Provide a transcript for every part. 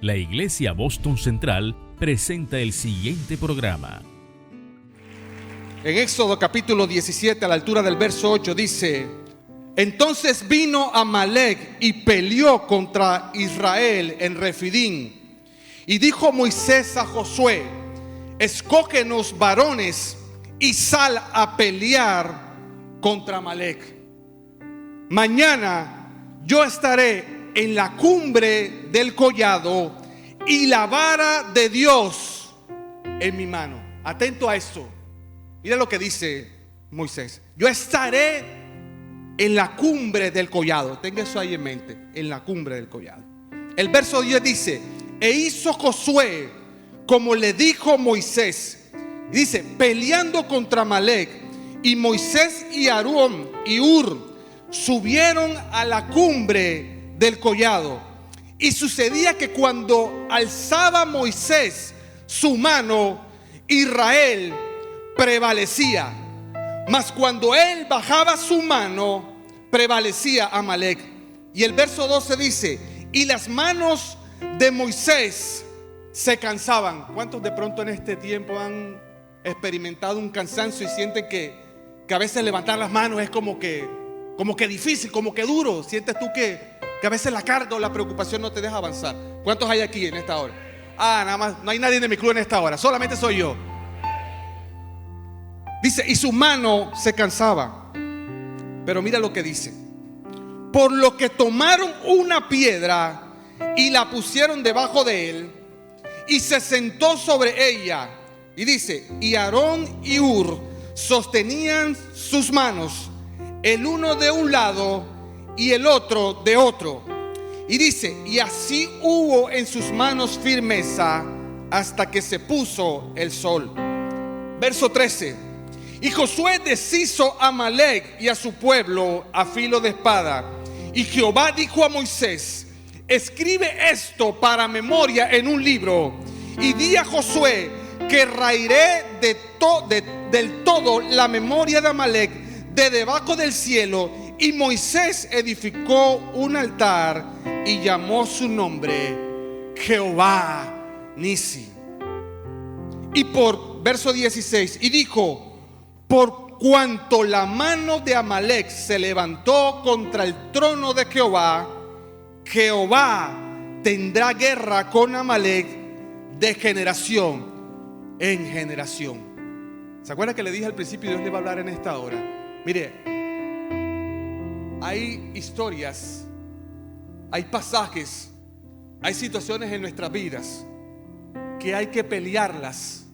La Iglesia Boston Central presenta el siguiente programa. En Éxodo capítulo 17, a la altura del verso 8, dice: entonces vino Amalec y peleó contra Israel en Refidín. Y dijo Moisés a Josué: escógenos varones y sal a pelear contra Amalec. Mañana yo estaré en la cumbre del collado y la vara de Dios en mi mano. Atento a esto. Mira lo que dice Moisés: yo estaré en la cumbre del collado. Tenga eso ahí en mente, en la cumbre del collado. El verso 10 dice: e hizo Josué como le dijo Moisés. Dice: peleando contra Amalec. Y Moisés y Aarón y Hur subieron a la cumbre del collado. Y sucedía que cuando alzaba Moisés su mano, Israel prevalecía, mas cuando él bajaba su mano, prevalecía Amalec. Y el verso 12 dice: y las manos de Moisés se cansaban. ¿Cuántos de pronto en este tiempo han experimentado un cansancio y sienten que a veces levantar las manos es como que difícil, como que duro? Sientes tú que a veces la carga o la preocupación no te deja avanzar. ¿Cuántos hay aquí en esta hora? Nada más, no hay nadie de mi club en esta hora, solamente soy yo. Dice: y su mano se cansaba. Pero mira lo que dice: por lo que tomaron una piedra y la pusieron debajo de él, y se sentó sobre ella. Y dice: y Aarón y Hur sostenían sus manos, el uno de un lado y el otro de otro. Y dice: y así hubo en sus manos firmeza hasta que se puso el sol. Verso 13: y Josué deshizo a Amalec y a su pueblo a filo de espada. Y Jehová dijo a Moisés: escribe esto para memoria en un libro, y di a Josué que raeré del todo la memoria de Amalec de debajo del cielo. Y Moisés edificó un altar y llamó su nombre Jehová Nisi. Y por verso 16, y dijo: por cuanto la mano de Amalec se levantó contra el trono de Jehová, Jehová tendrá guerra con Amalec de generación en generación. ¿Se acuerda que le dije al principio Dios le va a hablar en esta hora? Mire, hay historias, hay pasajes, hay situaciones en nuestras vidas que hay que pelearlas,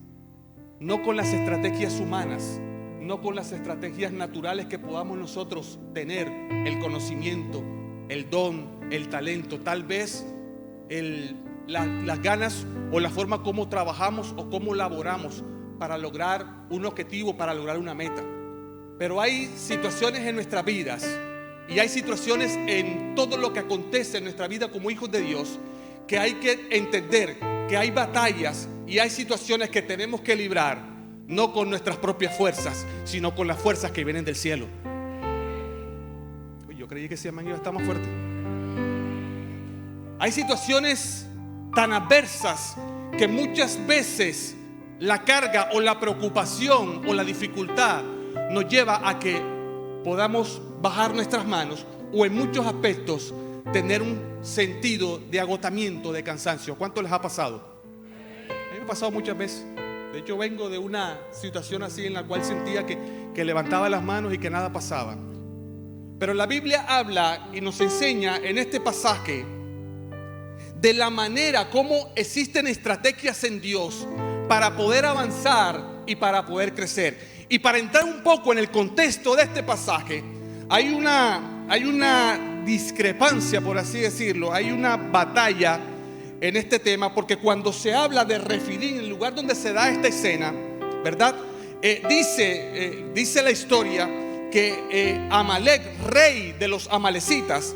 no con las estrategias humanas, no con las estrategias naturales que podamos nosotros tener, el conocimiento, el don, el talento, tal vez las ganas o la forma como trabajamos o cómo laboramos para lograr un objetivo, para lograr una meta. Pero hay situaciones en nuestras vidas y hay situaciones en todo lo que acontece en nuestra vida como hijos de Dios que hay que entender que hay batallas y hay situaciones que tenemos que librar, no con nuestras propias fuerzas, sino con las fuerzas que vienen del cielo. Yo creí que ese amén iba a estar más fuerte. Hay situaciones tan adversas que muchas veces la carga o la preocupación o la dificultad nos lleva a que podamos bajar nuestras manos o en muchos aspectos tener un sentido de agotamiento, de cansancio. ¿Cuánto les ha pasado? A mí me ha pasado muchas veces. De hecho, vengo de una situación así en la cual sentía que levantaba las manos y que nada pasaba. Pero la Biblia habla y nos enseña en este pasaje de la manera como existen estrategias en Dios para poder avanzar y para poder crecer. Y para entrar un poco en el contexto de este pasaje, hay una discrepancia, por así decirlo, hay una batalla en este tema, porque cuando se habla de Refidín, el lugar donde se da esta escena, ¿verdad? Dice la historia que Amalec, rey de los amalecitas,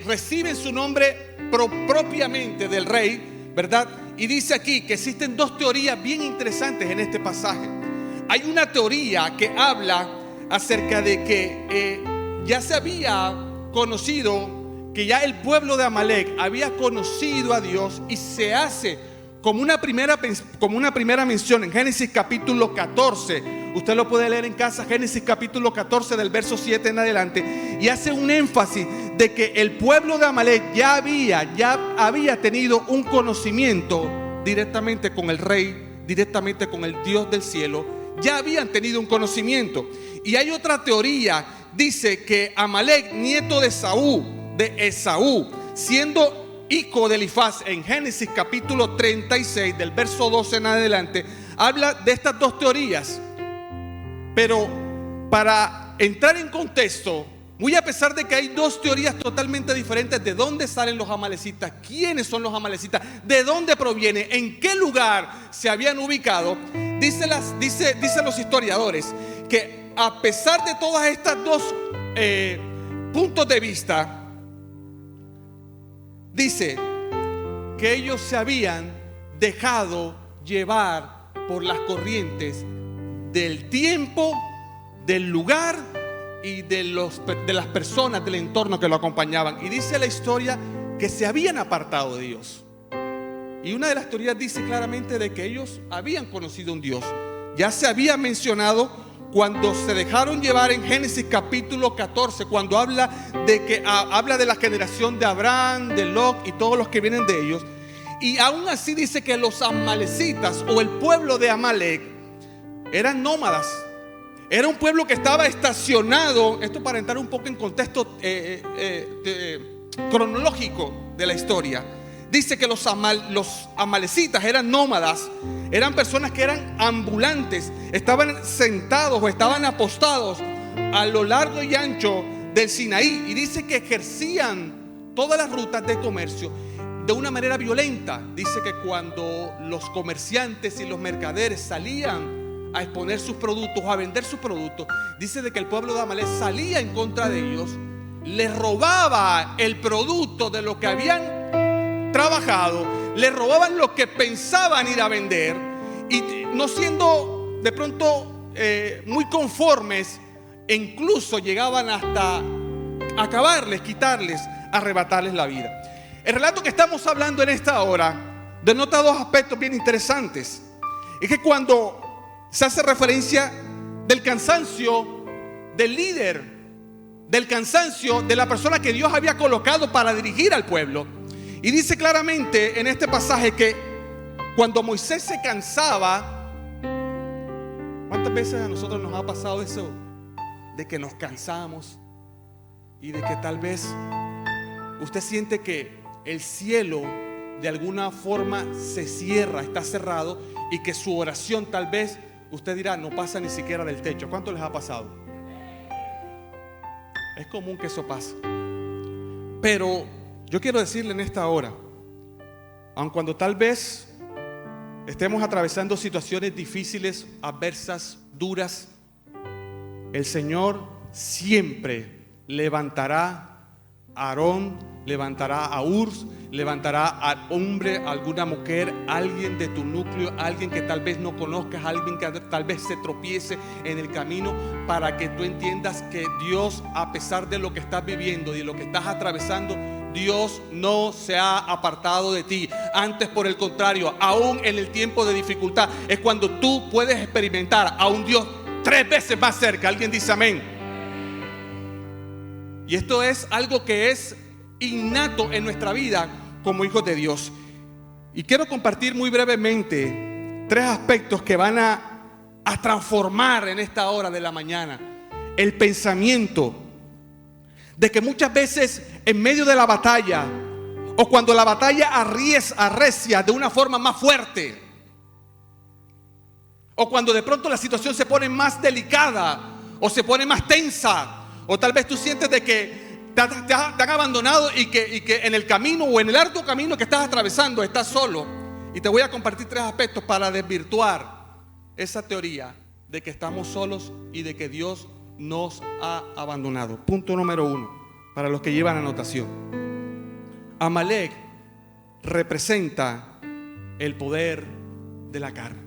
recibe su nombre propiamente del rey, ¿verdad? Y dice aquí que existen dos teorías bien interesantes en este pasaje. Hay una teoría que habla acerca de que ya se había conocido que ya el pueblo de Amalek había conocido a Dios, y se hace como una primera mención en Génesis capítulo 14. Usted lo puede leer en casa, Génesis capítulo 14 del verso 7 en adelante, y hace un énfasis de que el pueblo de Amalek ya había tenido un conocimiento directamente con el rey, directamente con el Dios del cielo. Ya habían tenido un conocimiento. Y hay otra teoría, dice que Amalek, nieto de Esaú, siendo hijo de Elifaz, en Génesis capítulo 36 del verso 12 en adelante, habla de estas dos teorías. Pero para entrar en contexto, muy a pesar de que hay dos teorías totalmente diferentes de dónde salen los amalecitas, quiénes son los amalecitas, de dónde proviene, en qué lugar se habían ubicado, dicen los historiadores que a pesar de todas estas dos puntos de vista, dice que ellos se habían dejado llevar por las corrientes del tiempo, del lugar y de las personas del entorno que lo acompañaban. Y dice la historia que se habían apartado de Dios. Y una de las teorías dice claramente de que ellos habían conocido un Dios. Ya se había mencionado cuando se dejaron llevar en Génesis capítulo 14, cuando habla de la generación de Abraham, de Lot y todos los que vienen de ellos. Y aún así dice que los amalecitas o el pueblo de Amalek eran nómadas. Era un pueblo que estaba estacionado. Esto para entrar un poco en contexto cronológico de la historia. Dice que los amalecitas eran nómadas. Eran personas que eran ambulantes. Estaban sentados o estaban apostados a lo largo y ancho del Sinaí. Y dice que ejercían todas las rutas de comercio de una manera violenta. Dice que cuando los comerciantes y los mercaderes salían a exponer sus productos, a vender sus productos, dice de que el pueblo de Amalek salía en contra de ellos, les robaba el producto de lo que habían trabajado, les robaban lo que pensaban ir a vender, y no siendo de pronto muy conformes, e incluso llegaban hasta acabarles, quitarles, arrebatarles la vida. El relato que estamos hablando en esta hora denota dos aspectos bien interesantes. Es que cuando se hace referencia del cansancio del líder, del cansancio de la persona que Dios había colocado para dirigir al pueblo. Y dice claramente en este pasaje que cuando Moisés se cansaba, ¿cuántas veces a nosotros nos ha pasado eso? De que nos cansamos y de que tal vez usted siente que el cielo de alguna forma se cierra, está cerrado, y que su oración tal vez usted dirá no pasa ni siquiera del techo. ¿Cuánto les ha pasado? Es común que eso pase. Pero yo quiero decirle en esta hora, aun cuando tal vez estemos atravesando situaciones difíciles, adversas, duras, el Señor siempre levantará a Aarón, levantará a Urs, levantará a hombre, a alguna mujer, alguien de tu núcleo, alguien que tal vez no conozcas, alguien que tal vez se tropiece en el camino, para que tú entiendas que Dios, a pesar de lo que estás viviendo y de lo que estás atravesando, Dios no se ha apartado de ti. Antes, por el contrario, aún en el tiempo de dificultad es cuando tú puedes experimentar a un Dios 3 veces más cerca. Alguien dice amén. Y esto es algo que es innato en nuestra vida como hijos de Dios. Y quiero compartir muy brevemente 3 aspectos que van a transformar en esta hora de la mañana el pensamiento de que muchas veces en medio de la batalla, o cuando la batalla arrecia de una forma más fuerte, o cuando de pronto la situación se pone más delicada o se pone más tensa, o tal vez tú sientes de que te han abandonado y que en el camino o en el arduo camino que estás atravesando estás solo. Y te voy a compartir 3 aspectos para desvirtuar esa teoría de que estamos solos y de que Dios nos ha abandonado. Punto número 1, para los que llevan anotación. Amalek representa el poder de la carne.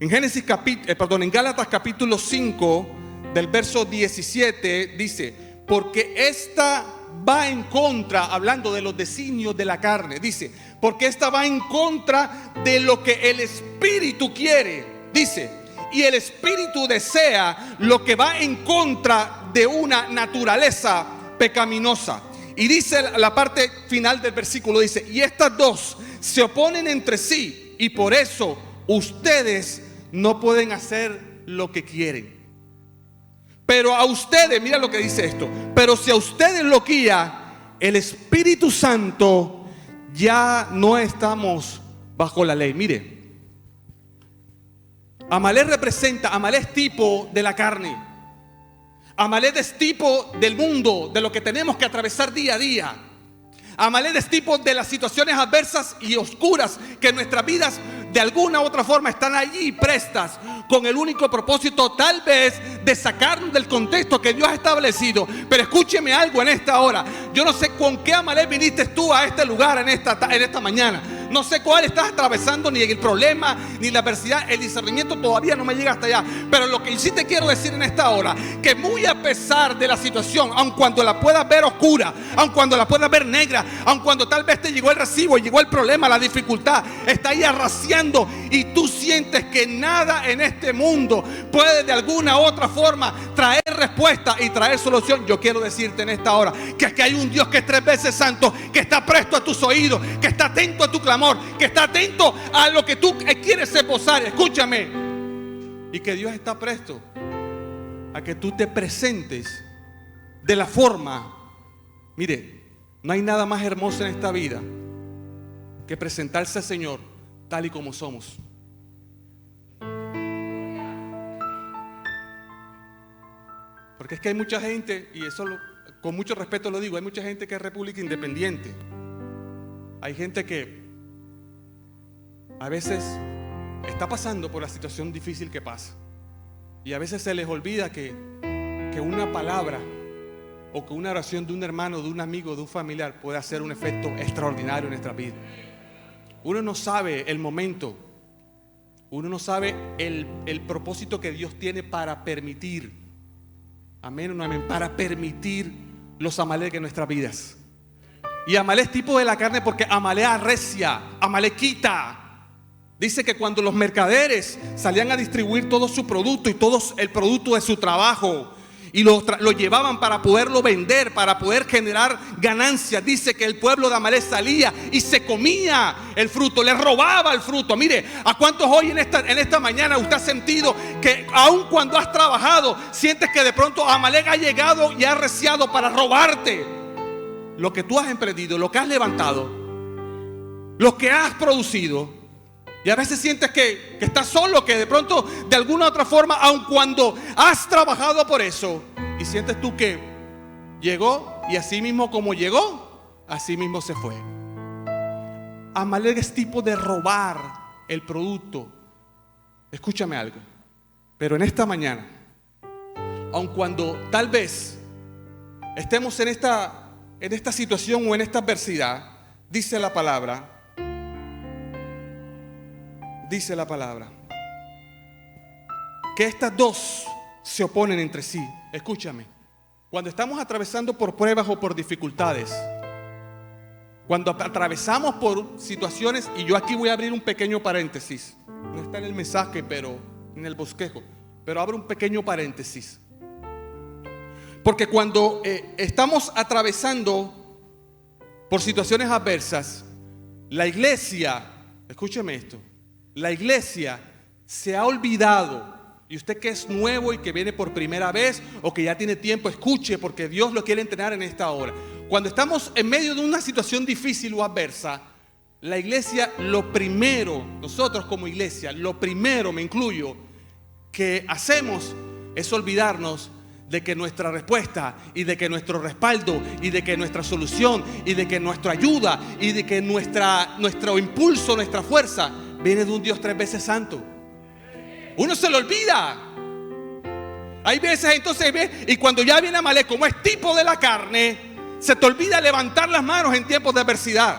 En en Gálatas capítulo 5 del verso 17 dice: porque esta va en contra, hablando de los designios de la carne, dice, porque esta va en contra de lo que el Espíritu quiere, dice, y el Espíritu desea lo que va en contra de una naturaleza pecaminosa. Y dice la parte final del versículo, dice, y estas dos se oponen entre sí, y por eso ustedes no pueden hacer lo que quieren. Pero a ustedes, mira lo que dice esto, pero si a ustedes lo guía el Espíritu Santo, ya no estamos bajo la ley. Mire, Amalek es tipo de la carne. Amalek es tipo del mundo, de lo que tenemos que atravesar día a día. Amalek es tipo de las situaciones adversas y oscuras que en nuestras vidas de alguna u otra forma están allí prestas, con el único propósito tal vez de sacarnos del contexto que Dios ha establecido. Pero escúcheme algo en esta hora. Yo no sé con qué Amalek viniste tú a este lugar en esta mañana. No sé cuál estás atravesando, ni el problema, ni la adversidad. El discernimiento todavía no me llega hasta allá. Pero lo que sí te quiero decir en esta hora, que muy a pesar de la situación, aun cuando la puedas ver oscura, aun cuando la puedas ver negra, aun cuando tal vez te llegó el recibo, llegó el problema, la dificultad, está ahí arraciando, y tú sientes que nada en este mundo puede de alguna u otra forma traer respuesta y traer solución. Yo quiero decirte en esta hora que hay un Dios que es 3 veces santo, que está presto a tus oídos, que está atento a tu clamor, que está atento a lo que tú quieres esbozar. Escúchame. Y que Dios está presto a que tú te presentes de la forma. Mire, no hay nada más hermoso en esta vida que presentarse al Señor tal y como somos. Porque es que hay mucha gente, y eso con mucho respeto lo digo, hay mucha gente que es República Independiente. Hay gente que a veces está pasando por la situación difícil que pasa, y a veces se les olvida que una palabra o que una oración de un hermano, de un amigo, de un familiar puede hacer un efecto extraordinario en nuestra vida. Uno no sabe el momento, uno no sabe el propósito que Dios tiene para permitir, amén o no amén, para permitir los Amalek en nuestras vidas. Y Amalek es tipo de la carne porque Amalek arrecia, Amalek quita. Dice que cuando los mercaderes salían a distribuir todo su producto y todo el producto de su trabajo, y lo llevaban para poderlo vender, para poder generar ganancias, dice que el pueblo de Amalek salía y se comía el fruto, le robaba el fruto. Mire, ¿a cuántos hoy en esta mañana usted ha sentido que aun cuando has trabajado, sientes que de pronto Amalek ha llegado y ha arreciado para robarte lo que tú has emprendido, lo que has levantado, lo que has producido? Y a veces sientes que estás solo, que de pronto de alguna u otra forma, aun cuando has trabajado por eso, y sientes tú que llegó, y así mismo como llegó, así mismo se fue. Amalek es tipo de robar el producto. Escúchame algo, pero en esta mañana, aun cuando tal vez estemos en esta situación o en esta adversidad, dice la palabra que estas dos se oponen entre sí. Escúchame, cuando estamos atravesando por pruebas o por dificultades, cuando atravesamos por situaciones, y yo aquí voy a abrir un pequeño paréntesis, no está en el mensaje, pero en el bosquejo, pero abro un pequeño paréntesis, porque cuando estamos atravesando por situaciones adversas, la iglesia, escúcheme esto, la iglesia se ha olvidado. Y usted que es nuevo y que viene por primera vez o que ya tiene tiempo, escuche, porque Dios lo quiere entrenar en esta hora. Cuando estamos en medio de una situación difícil o adversa, la iglesia, lo primero, nosotros como iglesia, lo primero, me incluyo, que hacemos es olvidarnos de que nuestra respuesta y de que nuestro respaldo y de que nuestra solución y de que nuestra ayuda y de que nuestro impulso, nuestra fuerza viene de un Dios 3 veces santo. Uno se lo olvida. Hay veces entonces y cuando ya viene Amalek, como es tipo de la carne, se te olvida levantar las manos en tiempos de adversidad.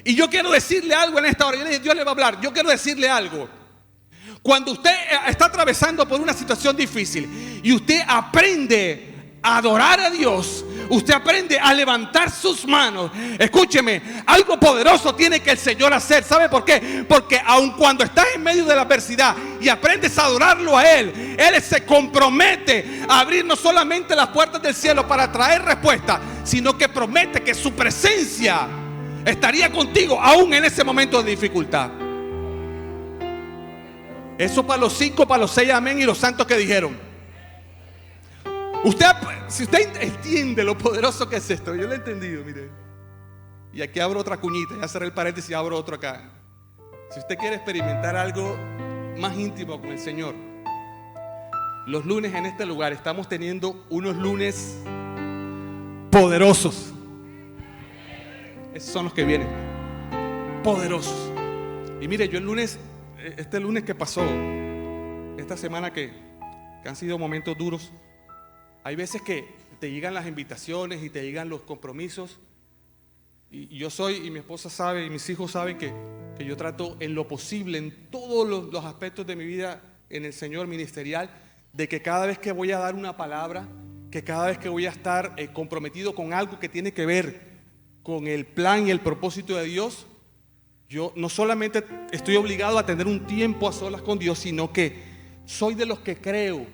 Y yo quiero decirle algo en esta hora. Dios le va a hablar. Yo quiero decirle algo. Cuando usted está atravesando por una situación difícil y usted aprende a adorar a Dios, usted aprende a levantar sus manos. Escúcheme, algo poderoso tiene que el Señor hacer. ¿Sabe por qué? Porque aun cuando estás en medio de la adversidad y aprendes a adorarlo a Él, Él se compromete a abrir no solamente las puertas del cielo para traer respuesta, sino que promete que su presencia estaría contigo aún en ese momento de dificultad. Eso para los 5, para los 6 amén y los santos que dijeron. Si usted entiende lo poderoso que es esto, yo lo he entendido, mire. Y aquí abro otra cuñita, ya cerré el paréntesis y abro otro acá. Si usted quiere experimentar algo más íntimo con el Señor, los lunes en este lugar estamos teniendo unos lunes poderosos. Esos son los que vienen, poderosos. Y mire, yo este lunes que pasó, esta semana que han sido momentos duros, hay veces que te llegan las invitaciones y te llegan los compromisos. Y yo y mi esposa sabe, y mis hijos saben que yo trato en lo posible, en todos los aspectos de mi vida en el Señor ministerial, de que cada vez que voy a dar una palabra, que cada vez que voy a estar comprometido con algo que tiene que ver con el plan y el propósito de Dios, yo no solamente estoy obligado a tener un tiempo a solas con Dios, sino que soy de los que creo,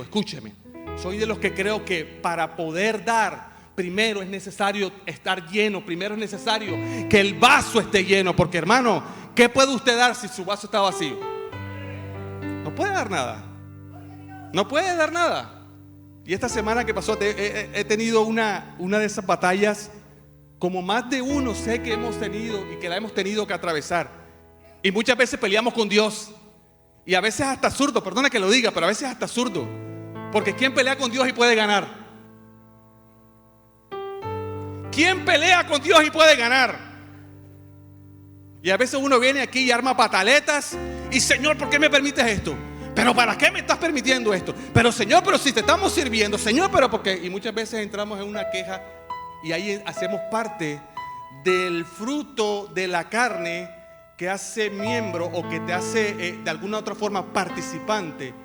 escúcheme, soy de los que creo que para poder dar, primero es necesario estar lleno, primero es necesario que el vaso esté lleno, porque hermano, ¿qué puede usted dar si su vaso está vacío? No puede dar nada, no puede dar nada. Y esta semana que pasó he tenido una de esas batallas, como más de uno sé que hemos tenido y que la hemos tenido que atravesar. Y muchas veces peleamos con Dios. Y a veces hasta absurdo, perdona que lo diga, pero a veces hasta absurdo. Porque ¿quién pelea con Dios y puede ganar? ¿Quién pelea con Dios y puede ganar? Y a veces uno viene aquí y arma pataletas. Y Señor, ¿por qué me permites esto? ¿Pero para qué me estás permitiendo esto? Pero Señor, pero si te estamos sirviendo, Señor, pero ¿por qué? Y muchas veces entramos en una queja y ahí hacemos parte del fruto de la carne que hace miembro o que te hace de alguna otra forma participante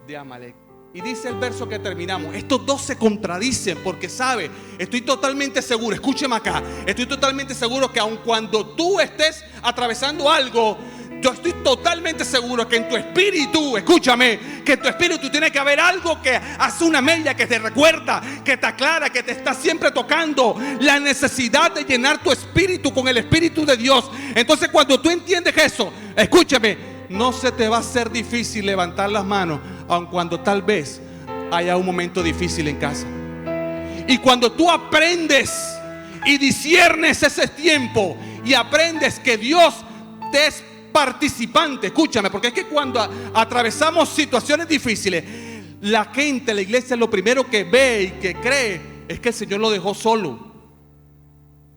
de Amalek. Y dice el verso que terminamos, estos dos se contradicen porque sabe, estoy totalmente seguro, escúcheme acá, estoy totalmente seguro que aun cuando tú estés atravesando algo, yo estoy totalmente seguro que en tu espíritu, escúchame, que en tu espíritu tiene que haber algo que hace una mella, que te recuerda, que te aclara, que te está siempre tocando la necesidad de llenar tu espíritu con el Espíritu de Dios. Entonces cuando tú entiendes eso, escúchame, no se te va a hacer difícil levantar las manos, aun cuando tal vez haya un momento difícil en casa. Y cuando tú aprendes y disciernes ese tiempo y aprendes que Dios te es participante, escúchame, porque es que cuando atravesamos situaciones difíciles, la gente, la iglesia, lo primero que ve y que cree es que el Señor lo dejó solo.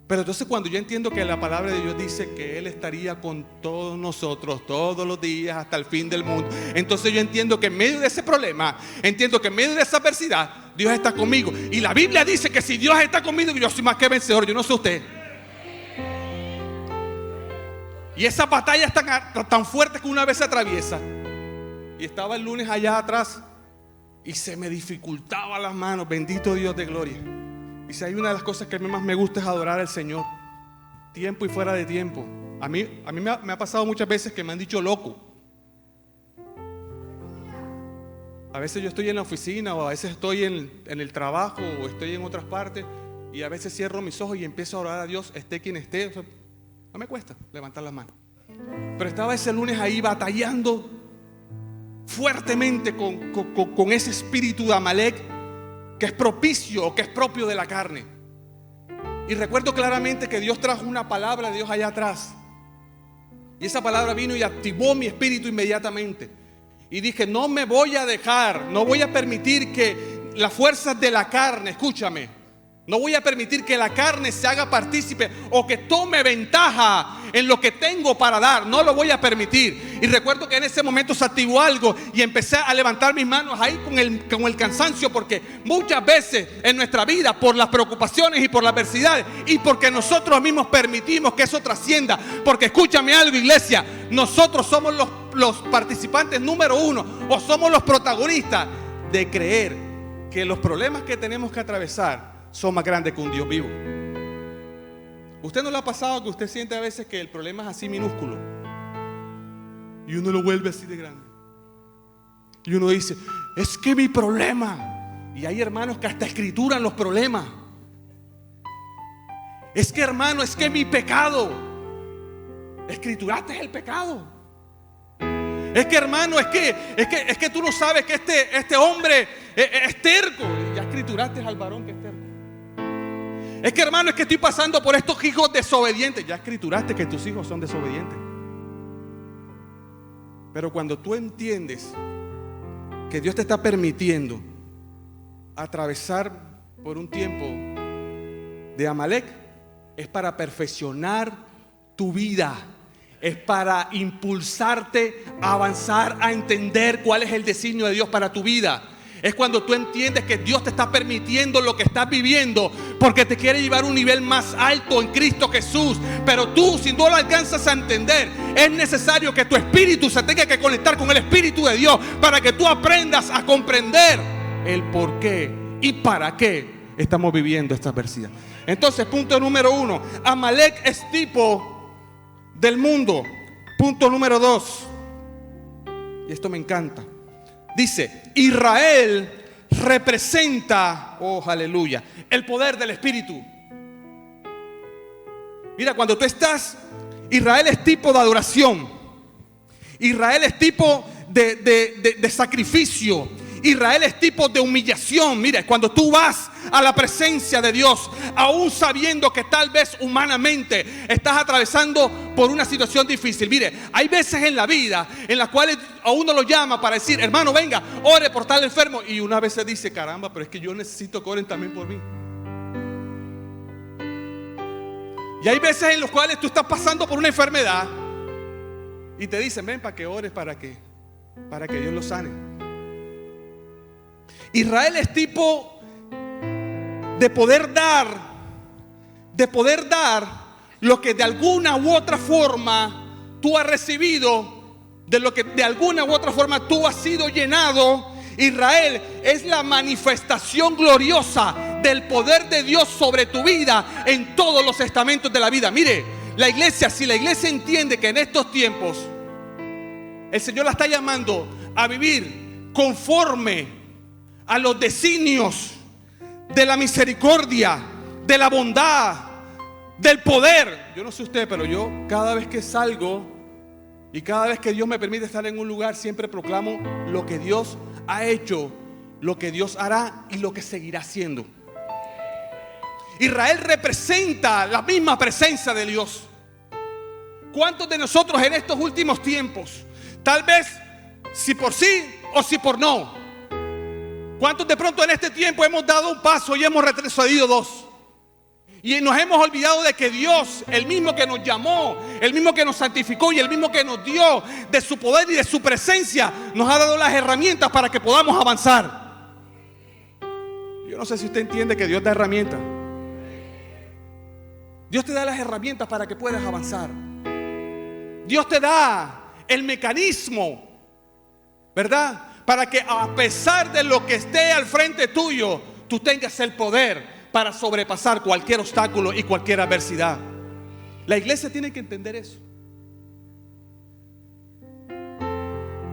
Pero entonces cuando yo entiendo que la palabra de Dios dice que Él estaría con todos nosotros todos los días hasta el fin del mundo, entonces yo entiendo que en medio de ese problema, entiendo que en medio de esa adversidad, Dios está conmigo. Y la Biblia dice que si Dios está conmigo, yo soy más que vencedor. Yo no sé usted. Y esa batalla es tan fuerte que una vez se atraviesa. Y estaba el lunes allá atrás y se me dificultaba las manos. Bendito Dios de gloria. Y si hay una de las cosas que a mí más me gusta es adorar al Señor, tiempo y fuera de tiempo. A mí me ha pasado muchas veces que me han dicho loco. A veces yo estoy en la oficina, o a veces estoy en el trabajo, o estoy en otras partes, y a veces cierro mis ojos y empiezo a orar a Dios, esté quien esté. O sea, no me cuesta levantar las manos. Pero estaba ese lunes ahí batallando fuertemente con ese espíritu de Amalek que es propicio o que es propio de la carne. Y recuerdo claramente que Dios trajo una palabra de Dios allá atrás. Y esa palabra vino y activó mi espíritu inmediatamente. Y dije, no me voy a dejar, no voy a permitir que las fuerzas de la carne, escúchame, no voy a permitir que la carne se haga partícipe o que tome ventaja en lo que tengo para dar. No lo voy a permitir. Y recuerdo que en ese momento se activó algo y empecé a levantar mis manos ahí con el cansancio, porque muchas veces en nuestra vida, por las preocupaciones y por la adversidad, y porque nosotros mismos permitimos que eso trascienda, porque escúchame algo, iglesia, nosotros somos los participantes número uno, o somos los protagonistas de creer que los problemas que tenemos que atravesar son más grandes que un Dios vivo. ¿Usted no le ha pasado que usted siente a veces que el problema es así minúsculo y uno lo vuelve así de grande? Y uno dice, es que mi problema. Y hay hermanos que hasta escrituran los problemas. Es que, hermano, es que mi pecado. Escrituraste el pecado. Es que, hermano, es que tú no sabes que este hombre es terco. Y ya escrituraste al varón que es terco. Es que, hermano, es que estoy pasando por estos hijos desobedientes. Ya escrituraste que tus hijos son desobedientes. Pero cuando tú entiendes que Dios te está permitiendo atravesar por un tiempo de Amalek, es para perfeccionar tu vida, es para impulsarte a avanzar, a entender cuál es el designio de Dios para tu vida. Es cuando tú entiendes que Dios te está permitiendo lo que estás viviendo porque te quiere llevar a un nivel más alto en Cristo Jesús. Pero tú, si no lo alcanzas a entender, es necesario que tu espíritu se tenga que conectar con el Espíritu de Dios para que tú aprendas a comprender el por qué y para qué estamos viviendo esta adversidad. Entonces, punto número 1, Amalek es tipo del mundo. Punto número 2, y esto me encanta. Dice, Israel representa, oh aleluya, el poder del Espíritu. Mira, cuando tú estás, Israel es tipo de adoración. Israel es tipo de sacrificio. Israel es tipo de humillación. Mira, cuando tú vas a la presencia de Dios, aún sabiendo que tal vez humanamente estás atravesando por una situación difícil. Mire, hay veces en la vida en las cuales a uno lo llama para decir, hermano, venga, ore por tal enfermo. Y una vez se dice, caramba, pero es que yo necesito que oren también por mí. Y hay veces en los cuales tú estás pasando por una enfermedad y te dicen, ven para que ores, para que Dios lo sane. Israel es tipo de poder dar lo que de alguna u otra forma tú has recibido, de lo que de alguna u otra forma tú has sido llenado. Israel es la manifestación gloriosa del poder de Dios sobre tu vida en todos los estamentos de la vida. Mire, la iglesia, si la iglesia entiende que en estos tiempos el Señor la está llamando a vivir conforme a los designios de la misericordia, de la bondad, del poder. Yo no sé usted, pero yo cada vez que salgo y cada vez que Dios me permite estar en un lugar, siempre proclamo lo que Dios ha hecho, lo que Dios hará y lo que seguirá haciendo. Israel representa la misma presencia de Dios. ¿Cuántos de nosotros en estos últimos tiempos, tal vez si por sí o si por no, cuántos de pronto en este tiempo hemos dado un paso y hemos retrocedido 2? Y nos hemos olvidado de que Dios, el mismo que nos llamó, el mismo que nos santificó y el mismo que nos dio de su poder y de su presencia, nos ha dado las herramientas para que podamos avanzar. Yo no sé si usted entiende que Dios da herramientas. Dios te da las herramientas para que puedas avanzar. Dios te da el mecanismo, ¿verdad? Para que a pesar de lo que esté al frente tuyo, tú tengas el poder para sobrepasar cualquier obstáculo y cualquier adversidad. La iglesia tiene que entender eso.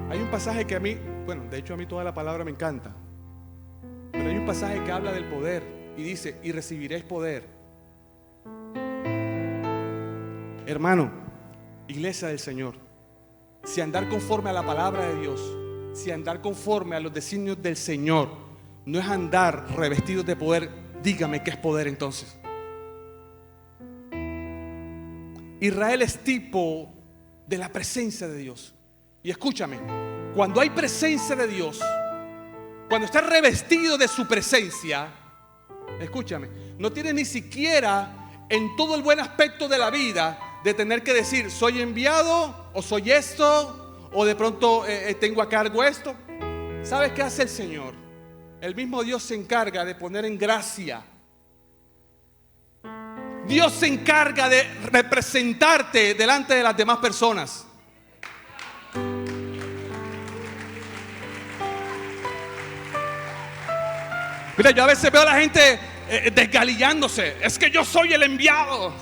Hay un pasaje que a mí, bueno, de hecho a mí toda la palabra me encanta, pero hay un pasaje que habla del poder y dice, y recibiréis poder. Hermano, iglesia del Señor, si andar conforme a la palabra de Dios, si andar conforme a los designios del Señor no es andar revestidos de poder, dígame qué es poder entonces. Israel es tipo de la presencia de Dios. Y escúchame, cuando hay presencia de Dios, cuando estás revestido de su presencia, escúchame, no tienes ni siquiera en todo el buen aspecto de la vida de tener que decir soy enviado o soy esto o de pronto tengo a cargo esto. ¿Sabes qué hace el Señor? El mismo Dios se encarga de poner en gracia. Dios se encarga de representarte delante de las demás personas. Mira, yo a veces veo a la gente desgalillándose. Es que yo soy el enviado.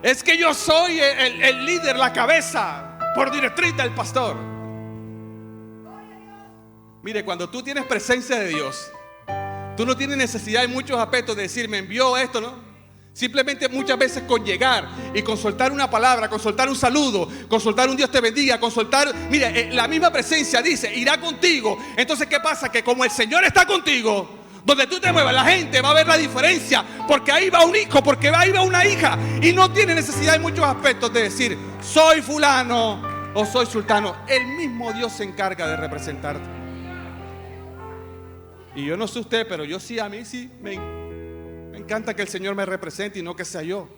Es que yo soy el líder, la cabeza, por directriz del pastor. Mire, cuando tú tienes presencia de Dios, tú no tienes necesidad en muchos aspectos de decir, me envió esto, ¿no? Simplemente muchas veces con llegar y con soltar una palabra, con soltar un saludo, con soltar un Dios te bendiga, con soltar, mire, la misma presencia dice, irá contigo. Entonces, ¿qué pasa? Que como el Señor está contigo, donde tú te muevas, la gente va a ver la diferencia, porque ahí va un hijo, porque ahí va una hija, y no tiene necesidad en muchos aspectos de decir, soy fulano o soy sultano. El mismo Dios se encarga de representarte. Y yo no sé usted, pero yo sí, a mí sí me encanta que el Señor me represente y no que sea yo.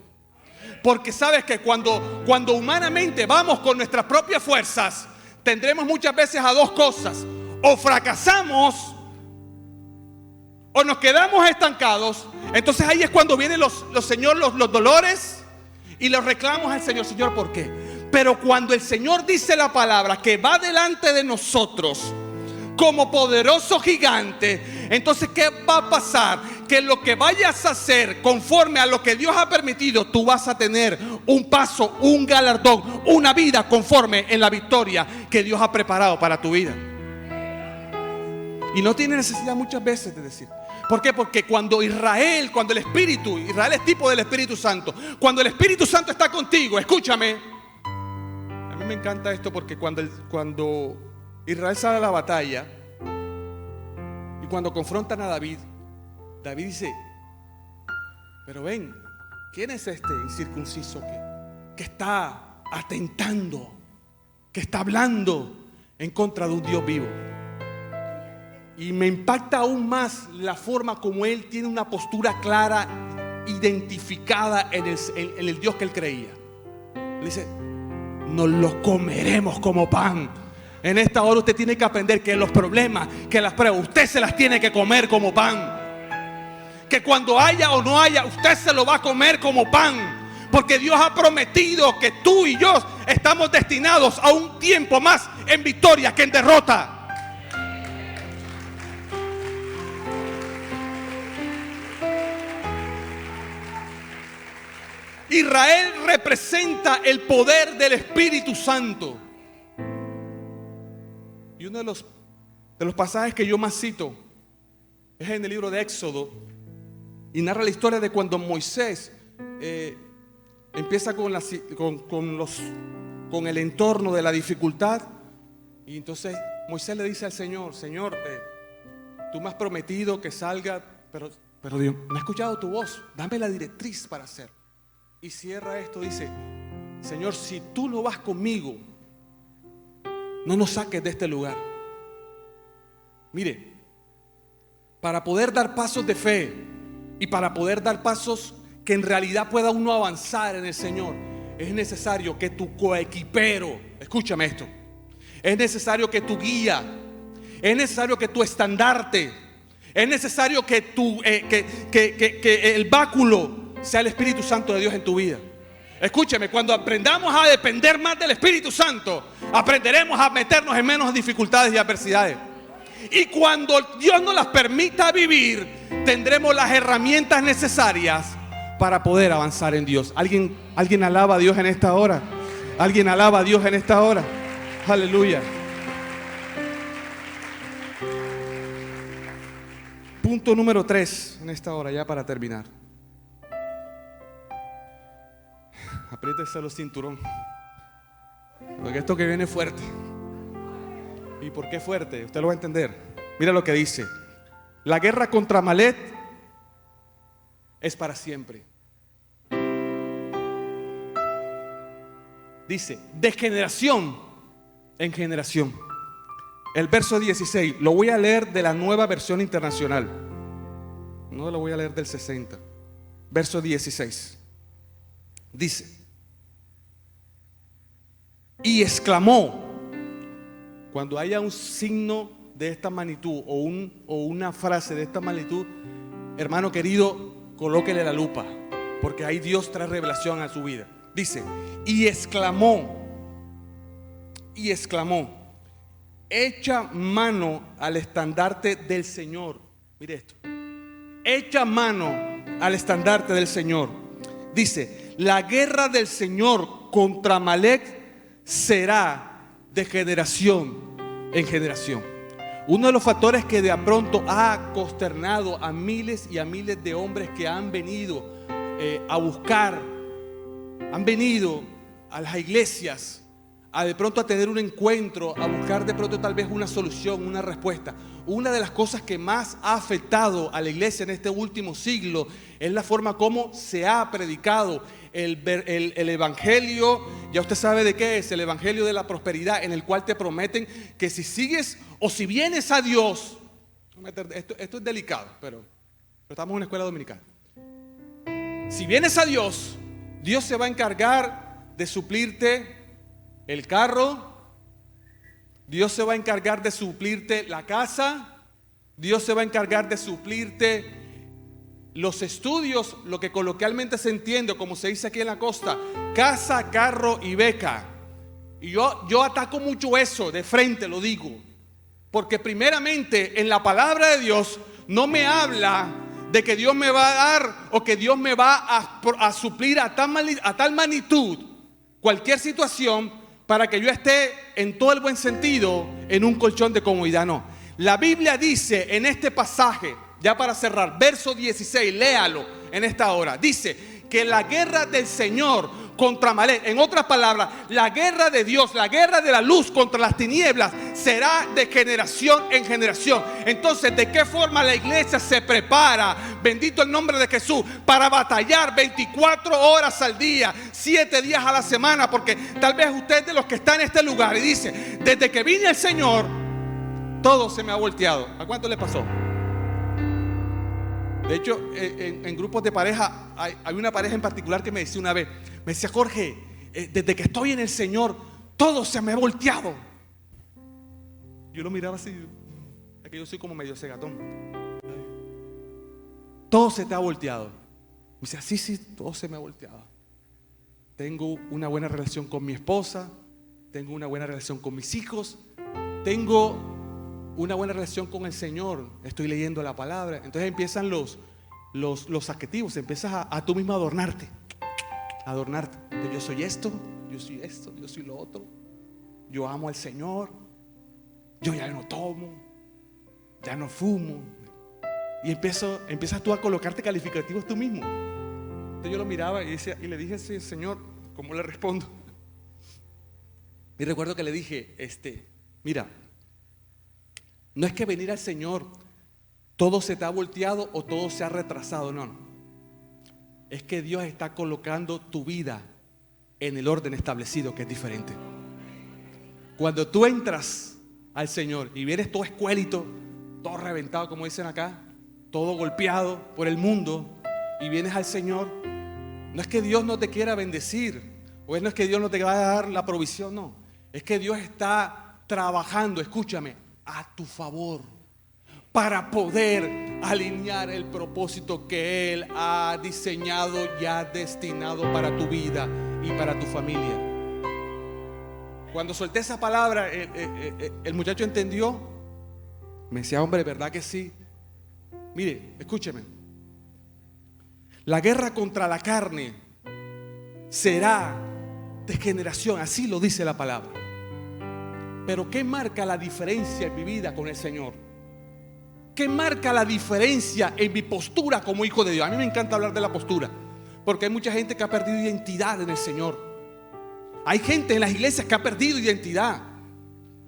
Porque sabes que cuando humanamente vamos con nuestras propias fuerzas, tendremos muchas veces a dos cosas: o fracasamos o nos quedamos estancados. Entonces ahí es cuando vienen los dolores y los reclamos al Señor. Señor, ¿por qué? Pero cuando el Señor dice la palabra que va delante de nosotros como poderoso gigante, entonces ¿qué va a pasar? Que lo que vayas a hacer conforme a lo que Dios ha permitido, tú vas a tener un paso, un galardón, una vida conforme en la victoria que Dios ha preparado para tu vida. Y no tiene necesidad muchas veces de decir. ¿Por qué? Porque cuando Israel es tipo del Espíritu Santo, cuando el Espíritu Santo está contigo, escúchame, a mí me encanta esto, porque cuando Israel sale a la batalla y cuando confrontan a David, David dice, pero ven, ¿quién es este incircunciso que está atentando, que está hablando en contra de un Dios vivo? Y me impacta aún más la forma como él tiene una postura clara, identificada en el Dios que él creía. Le dice, nos los comeremos como pan. En esta hora usted tiene que aprender que los problemas, que las pruebas, usted se las tiene que comer como pan. Que cuando haya o no haya, usted se lo va a comer como pan. Porque Dios ha prometido que tú y yo estamos destinados a un tiempo más en victoria que en derrota. Israel representa el poder del Espíritu Santo. Y uno de los pasajes que yo más cito es en el libro de Éxodo, y narra la historia de cuando Moisés empieza con el entorno de la dificultad. Y entonces Moisés le dice al Señor, Señor, tú me has prometido que salga, pero Dios, no he escuchado tu voz, dame la directriz para hacer. Y cierra esto, dice, Señor, si tú no vas conmigo, no nos saques de este lugar. Mire, para poder dar pasos de fe y para poder dar pasos que en realidad pueda uno avanzar en el Señor, es necesario que tu coequipero, escúchame esto, es necesario que tu guía, es necesario que tu estandarte, es necesario que el báculo sea el Espíritu Santo de Dios en tu vida. Escúcheme, cuando aprendamos a depender más del Espíritu Santo, aprenderemos a meternos en menos dificultades y adversidades. Y cuando Dios nos las permita vivir, tendremos las herramientas necesarias para poder avanzar en Dios. ¿Alguien alaba a Dios en esta hora? ¿Alguien alaba a Dios en esta hora? Aleluya. Punto número 3 en esta hora, ya para terminar. Apriétese los cinturón, porque esto que viene es fuerte. ¿Y por qué fuerte? Usted lo va a entender. Mira lo que dice: la guerra contra Amalek es para siempre. Dice, de generación en generación. El verso 16, lo voy a leer de la Nueva Versión Internacional, no lo voy a leer del 60. Verso 16 dice, y exclamó. Cuando haya un signo de esta magnitud o una frase de esta magnitud, hermano querido, colóquele la lupa, porque ahí Dios trae revelación a su vida. Dice, y exclamó, echa mano al estandarte del Señor. Mire esto. Echa mano al estandarte del Señor. Dice, la guerra del Señor contra Amalek será de generación en generación. Uno de los factores que de a pronto ha consternado a miles y a miles de hombres que han venido a buscar, han venido a las iglesias, a de pronto a tener un encuentro, a buscar de pronto tal vez una solución, una respuesta. Una de las cosas que más ha afectado a la iglesia en este último siglo es la forma como se ha predicado el evangelio. Ya usted sabe de qué es, el evangelio de la prosperidad, en el cual te prometen que si sigues o si vienes a Dios, esto es delicado, pero estamos en una escuela dominical. Si vienes a Dios, Dios se va a encargar de suplirte el carro, Dios se va a encargar de suplirte la casa, Dios se va a encargar de suplirte los estudios, lo que coloquialmente se entiende, como se dice aquí en la costa, casa, carro y beca. Y yo ataco mucho eso, de frente lo digo, porque primeramente en la palabra de Dios no me habla de que Dios me va a dar o que Dios me va a suplir a tal magnitud cualquier situación para que yo esté en todo el buen sentido en un colchón de comodidad. No, la Biblia dice en este pasaje, ya para cerrar, verso 16, léalo en esta hora. Dice que la guerra del Señor contra Amalek, en otras palabras, la guerra de Dios, la guerra de la luz contra las tinieblas será de generación en generación. Entonces, ¿de qué forma la iglesia se prepara, bendito el nombre de Jesús, para batallar 24 horas al día, 7 días a la semana? Porque tal vez usted es de los que está en este lugar y dice, desde que vine el Señor, todo se me ha volteado. ¿A cuánto le pasó? De hecho, en grupos de pareja, hay una pareja en particular que me decía una vez, me decía, Jorge, desde que estoy en el Señor, todo se me ha volteado. Yo lo miraba así, es que yo soy como medio cegatón. Todo se te ha volteado. Me decía, sí, todo se me ha volteado. Tengo una buena relación con mi esposa, tengo una buena relación con mis hijos, tengo una buena relación con el Señor, estoy leyendo la palabra. Entonces empiezan los adjetivos, empiezas a tú mismo a adornarte. Entonces, yo soy esto, yo soy lo otro. Yo amo al Señor. Yo ya no tomo, ya no fumo. Y empiezas tú a colocarte calificativos tú mismo. Entonces yo lo miraba y le dije, sí, Señor, ¿cómo le respondo? Y recuerdo que le dije, mira, no es que venir al Señor todo se te ha volteado o todo se ha retrasado, no. Es que Dios está colocando tu vida en el orden establecido, que es diferente. Cuando tú entras al Señor y vienes todo escuélito, todo reventado, como dicen acá, todo golpeado por el mundo, y vienes al Señor, no es que Dios no te quiera bendecir, o no es que Dios no te va a dar la provisión, no. Es que Dios está trabajando, escúchame, a tu favor, para poder alinear el propósito que Él ha diseñado y ha destinado para tu vida y para tu familia. Cuando solté esa palabra, el muchacho entendió. Me decía, hombre, ¿verdad que sí? Mire, escúcheme. La guerra contra la carne será de generación, así lo dice la palabra. Pero ¿qué marca la diferencia en mi vida con el Señor? ¿Qué marca la diferencia en mi postura como hijo de Dios? A mí me encanta hablar de la postura, porque hay mucha gente que ha perdido identidad en el Señor. Hay gente en las iglesias que ha perdido identidad.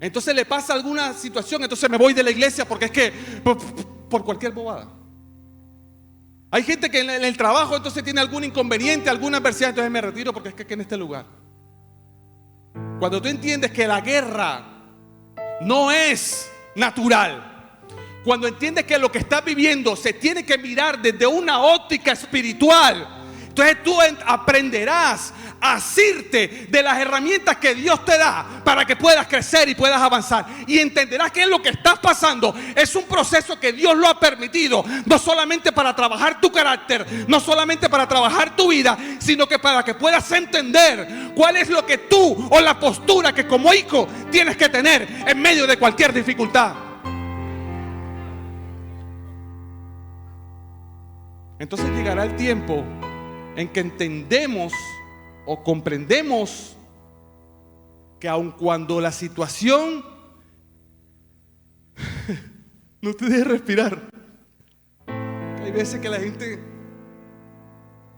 Entonces le pasa alguna situación, entonces me voy de la iglesia porque es que por cualquier bobada. Hay gente que en el trabajo entonces tiene algún inconveniente, alguna adversidad, entonces me retiro porque es que en este lugar. Cuando tú entiendes que la guerra no es natural, cuando entiendes que lo que estás viviendo se tiene que mirar desde una óptica espiritual, Entonces tú aprenderás a asirte de las herramientas que Dios te da para que puedas crecer y puedas avanzar. Y entenderás que lo que estás pasando es un proceso que Dios lo ha permitido, no solamente para trabajar tu carácter, no solamente para trabajar tu vida, sino que para que puedas entender cuál es lo que tú o la postura que como hijo tienes que tener en medio de cualquier dificultad. Entonces llegará el tiempo en que entendemos o comprendemos que aun cuando la situación no te deje respirar, hay veces que la gente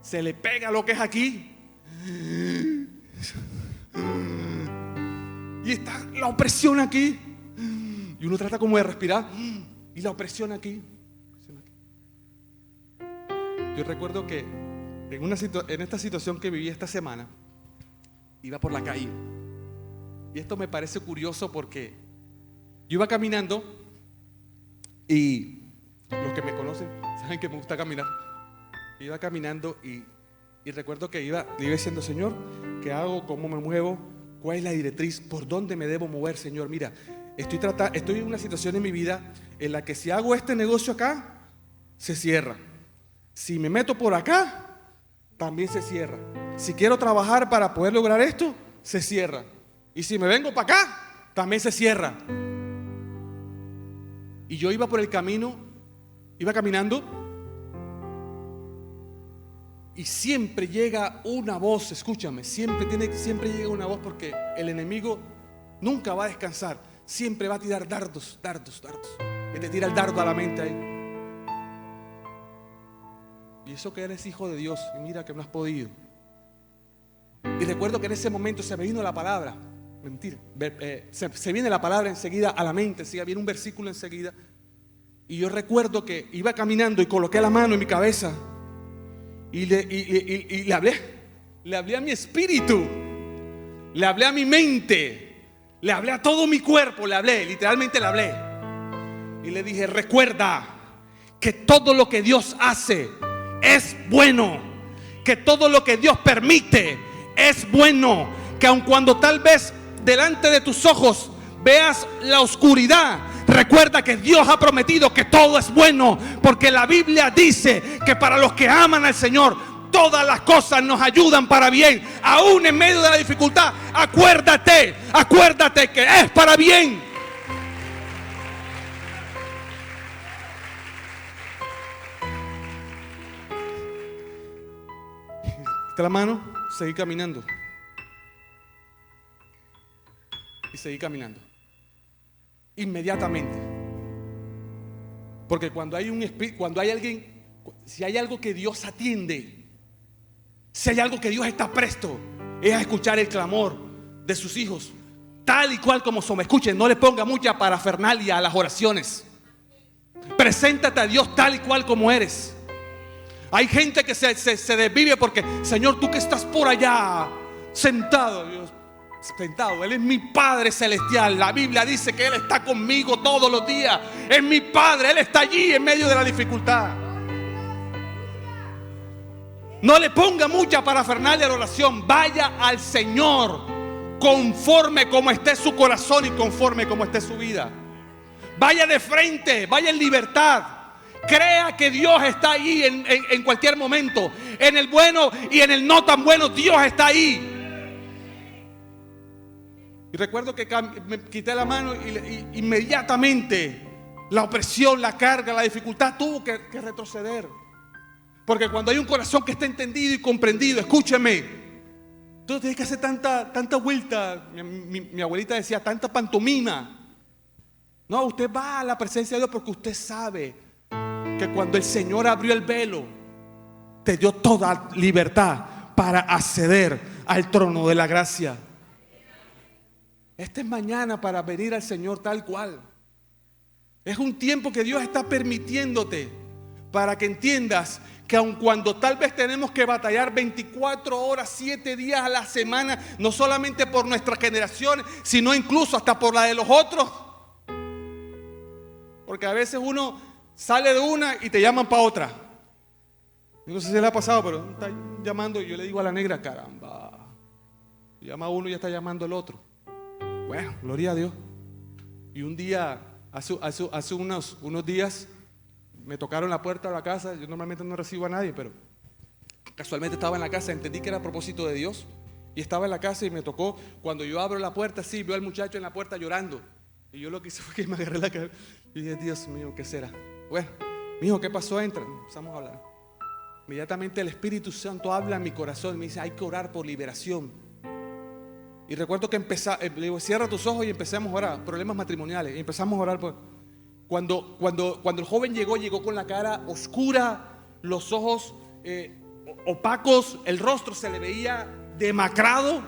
se le pega lo que es aquí y está la opresión aquí y uno trata como de respirar y la opresión aquí. Yo recuerdo que en esta situación que viví esta semana, iba por la calle. Y esto me parece curioso porque yo iba caminando y los que me conocen saben que me gusta caminar. Iba caminando y recuerdo que le iba diciendo: Señor, ¿qué hago? ¿Cómo me muevo? ¿Cuál es la directriz? ¿Por dónde me debo mover, Señor? Mira, estoy en una situación en mi vida en la que si hago este negocio acá, se cierra. Si me meto por acá, también se cierra. Si quiero trabajar para poder lograr esto, se cierra. Y si me vengo para acá, también se cierra. Y yo iba por el camino, iba caminando, y siempre llega una voz, escúchame, siempre llega una voz, porque el enemigo nunca va a descansar, siempre va a tirar dardos. Y te tira el dardo a la mente ahí. Y eso que eres hijo de Dios, y mira que no has podido. Y recuerdo que en ese momento se me vino la palabra. Mentira, se viene la palabra enseguida a la mente, viene un versículo enseguida. Y yo recuerdo que iba caminando y coloqué la mano en mi cabeza y le hablé a mi espíritu, le hablé a mi mente, le hablé a todo mi cuerpo, literalmente le hablé. Y le dije: recuerda que todo lo que Dios hace es bueno, que todo lo que Dios permite es bueno, que aun cuando tal vez delante de tus ojos veas la oscuridad, recuerda que Dios ha prometido que todo es bueno, porque la Biblia dice que para los que aman al Señor todas las cosas nos ayudan para bien, aún en medio de la dificultad. Acuérdate que es para bien. La mano, seguí caminando. Y seguí caminando. Inmediatamente. Porque cuando hay un espíritu, cuando hay alguien, si hay algo que Dios atiende, si hay algo que Dios está presto, es a escuchar el clamor de sus hijos, tal y cual como son. Escuchen, no le ponga mucha parafernalia a las oraciones. Preséntate a Dios tal y cual como eres. Hay gente que se desvive porque: Señor, tú que estás por allá sentado, Dios, sentado, Él es mi Padre celestial. La Biblia dice que Él está conmigo todos los días. Es mi Padre, Él está allí en medio de la dificultad. No le ponga mucha parafernalia a la oración. Vaya al Señor conforme como esté su corazón y conforme como esté su vida. Vaya de frente, vaya en libertad. Crea que Dios está ahí en cualquier momento. En el bueno y en el no tan bueno, Dios está ahí. Y recuerdo que me quité la mano y inmediatamente la opresión, la carga, la dificultad tuvo que retroceder. Porque cuando hay un corazón que está entendido y comprendido, escúcheme, tú no tienes que hacer tanta vuelta. Mi abuelita decía: tanta pantomima. No, usted va a la presencia de Dios porque usted sabe que cuando el Señor abrió el velo, te dio toda libertad para acceder al trono de la gracia. Esta es mañana para venir al Señor tal cual. Es un tiempo que Dios está permitiéndote para que entiendas que aun cuando tal vez tenemos que batallar 24 horas, 7 días a la semana, no solamente por nuestra generación, sino incluso hasta por la de los otros. Porque a veces uno sale de una y te llaman para otra. Yo no sé si le ha pasado, pero está llamando y yo le digo a la negra, caramba. Llama a uno y ya está llamando al otro. Bueno, gloria a Dios. Y un día, hace unos días, me tocaron la puerta de la casa. Yo normalmente no recibo a nadie, pero casualmente estaba en la casa. Entendí que era a propósito de Dios. Y estaba en la casa y me tocó. Cuando yo abro la puerta, sí, veo al muchacho en la puerta llorando. Y yo lo que hice fue que me agarré la cabeza y dije, Dios mío, ¿qué será? Bueno, mijo, ¿qué pasó? Entra. Empezamos a hablar. Inmediatamente el Espíritu Santo habla en mi corazón. Me dice, hay que orar por liberación. Y recuerdo que le digo, cierra tus ojos y empezamos a orar. Problemas matrimoniales. Y empezamos a orar por... Cuando el joven llegó con la cara oscura, los ojos opacos, el rostro se le veía demacrado.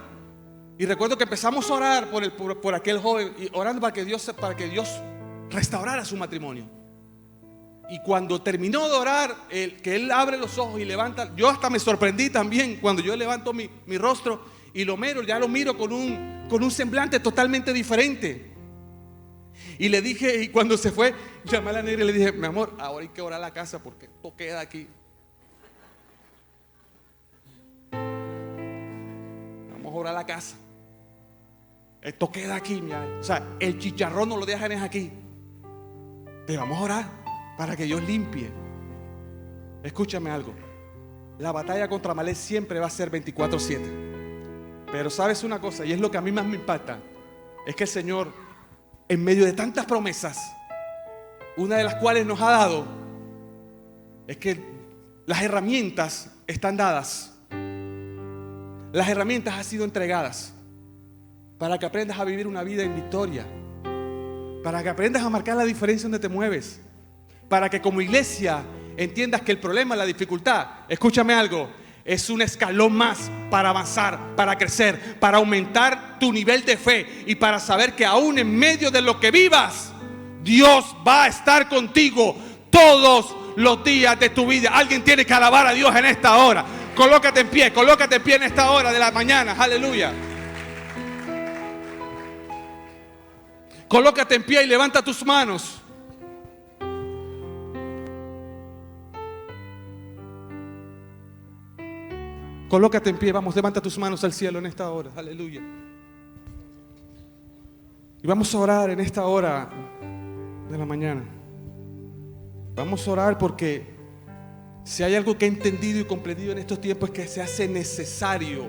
Y recuerdo que empezamos a orar por aquel joven, y orando para que Dios restaurara su matrimonio. Y cuando terminó de orar, que él abre los ojos y levanta, yo hasta me sorprendí también cuando yo levanto mi rostro y ya lo miro con un semblante totalmente diferente. Y le dije, y cuando se fue, llamé a la negra y le dije, mi amor, ahora hay que orar la casa porque esto queda aquí. Vamos a orar la casa. Esto queda aquí, o sea, el chicharrón no lo dejan aquí. Te vamos a orar para que Dios limpie. Escúchame algo. La batalla contra Amalek siempre va a ser 24/7. Pero sabes una cosa, y es lo que a mí más me impacta, es que el Señor, en medio de tantas promesas, una de las cuales nos ha dado, es que las herramientas están dadas. Las herramientas han sido entregadas para que aprendas a vivir una vida en victoria, para que aprendas a marcar la diferencia donde te mueves, para que como iglesia entiendas que el problema, la dificultad, escúchame algo, es un escalón más para avanzar, para crecer, para aumentar tu nivel de fe y para saber que aún en medio de lo que vivas, Dios va a estar contigo todos los días de tu vida. Alguien tiene que alabar a Dios en esta hora. Colócate en pie en esta hora de la mañana. Aleluya. Colócate en pie y levanta tus manos. Colócate en pie, vamos, levanta tus manos al cielo en esta hora. Aleluya. Y vamos a orar en esta hora de la mañana. Vamos a orar porque si hay algo que he entendido y comprendido en estos tiempos es que se hace necesario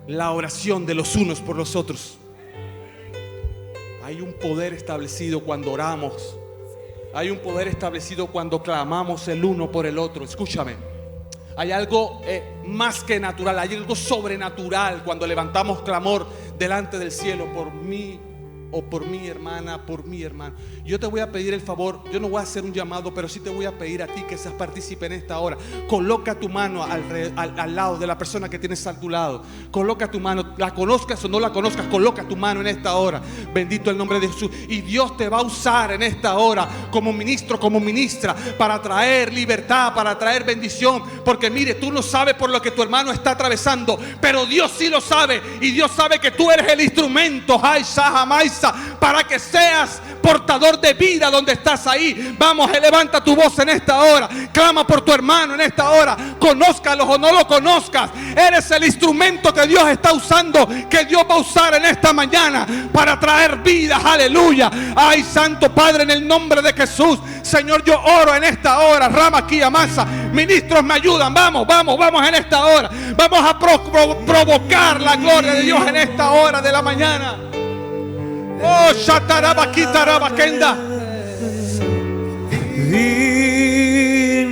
la oración de los unos por los otros. Hay un poder establecido cuando oramos. Hay un poder establecido cuando clamamos el uno por el otro. Escúchame. Hay algo más que natural, hay algo sobrenatural cuando levantamos clamor delante del cielo por mí o por mi hermana, por mi hermano. Yo te voy a pedir el favor, yo no voy a hacer un llamado, pero sí te voy a pedir a ti que seas partícipe en esta hora. Coloca tu mano al lado de la persona que tienes a tu lado. Coloca tu mano, la conozcas o no la conozcas, coloca tu mano en esta hora. Bendito el nombre de Jesús. Y Dios te va a usar en esta hora como ministro, como ministra, para traer libertad, para traer bendición. Porque mire, tú no sabes por lo que tu hermano está atravesando, pero Dios sí lo sabe. Y Dios sabe que tú eres el instrumento, para que seas portador de vida donde estás ahí. Vamos, levanta tu voz en esta hora. Clama por tu hermano en esta hora. Conózcalos o no lo conozcas. Eres el instrumento que Dios está usando, que Dios va a usar en esta mañana para traer vida. Aleluya. Ay, Santo Padre, en el nombre de Jesús, Señor, yo oro en esta hora. Rama aquí, amasa. Ministros me ayudan. Vamos en esta hora. Vamos a provocar la gloria de Dios en esta hora de la mañana. Oh, shataraba, quitaraba, kenda.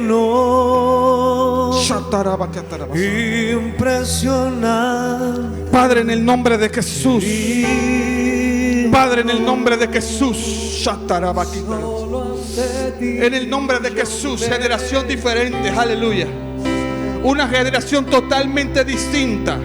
Vino shataraba, quitaraba. Impresionante. Padre, en el nombre de Jesús. Padre, en el nombre de Jesús. Shataraba, quitaraba. En el nombre de Jesús, generación diferente. Aleluya. Una generación totalmente distinta.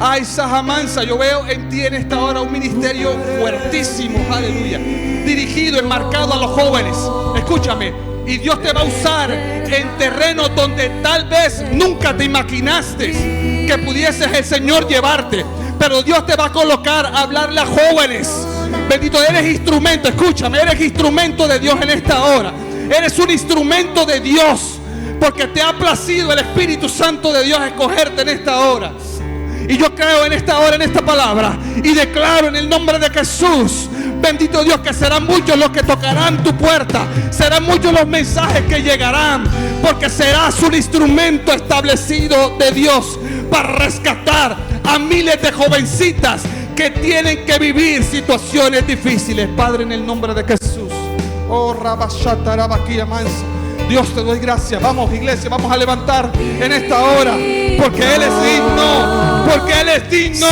Ay, Sajamansa, yo veo en ti en esta hora un ministerio fuertísimo, aleluya, dirigido, enmarcado a los jóvenes. Escúchame, y Dios te va a usar en terrenos donde tal vez nunca te imaginaste que pudieses el Señor llevarte. Pero Dios te va a colocar a hablarle a jóvenes. Bendito, eres instrumento, escúchame, eres instrumento de Dios en esta hora. Eres un instrumento de Dios porque te ha placido el Espíritu Santo de Dios escogerte en esta hora. Y yo creo en esta hora, en esta palabra, y declaro en el nombre de Jesús, bendito Dios, que serán muchos los que tocarán tu puerta, serán muchos los mensajes que llegarán, porque serás un instrumento establecido de Dios para rescatar a miles de jovencitas que tienen que vivir situaciones difíciles. Padre, en el nombre de Jesús. Oh, Rabashata, Rabaquía Mansa. Dios, te doy gracias. Vamos, iglesia, vamos a levantar en esta hora, porque Él es digno, porque Él es digno,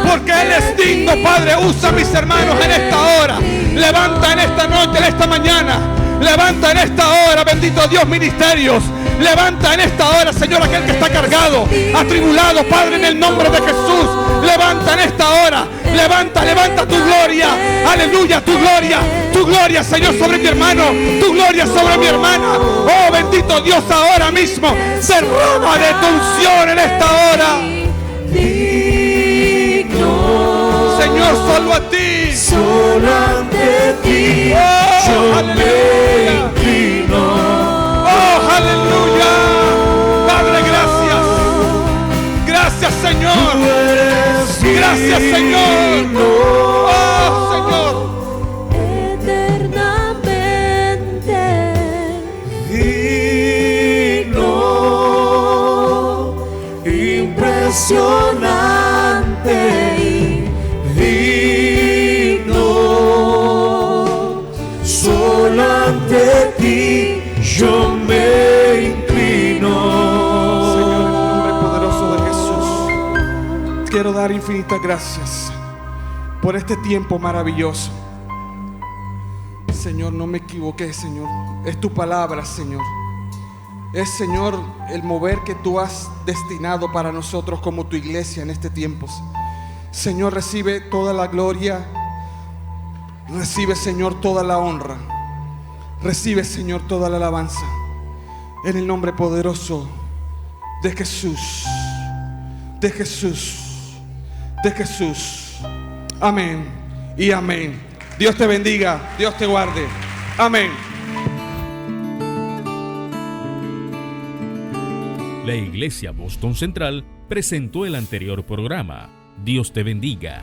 porque Él es digno. Padre, usa a mis hermanos en esta hora. Levanta en esta noche, en esta mañana. Levanta en esta hora, bendito Dios, ministerios. Levanta en esta hora, Señor, aquel que está cargado, atribulado, Padre, en el nombre de Jesús. Levanta en esta hora. Levanta, levanta tu gloria. Aleluya, tu gloria, Señor, sobre mi hermano, tu gloria sobre mi hermana. Oh, bendito Dios, ahora mismo derrama de tu unción en esta hora. Señor, solo a ti, solo ante ti, oh, yo me inclino. Oh, aleluya. Padre, gracias. Gracias, Señor. Gracias, Señor. Oh, Señor. Eternamente Digno, impresionante y digno, solo ante ti yo me inclino. Señor, en el nombre poderoso de Jesús, quiero dar infinitas gracias por este tiempo maravilloso. Señor, no me equivoqué, Señor. Es tu palabra, Señor. Es, Señor, el mover que tú has destinado para nosotros como tu iglesia en este tiempo. Señor, recibe toda la gloria. Recibe, Señor, toda la honra. Recibe, Señor, toda la alabanza. En el nombre poderoso de Jesús. De Jesús. De Jesús. Amén y amén. Dios te bendiga, Dios te guarde. Amén. La Iglesia Boston Central presentó el anterior programa. Dios te bendiga.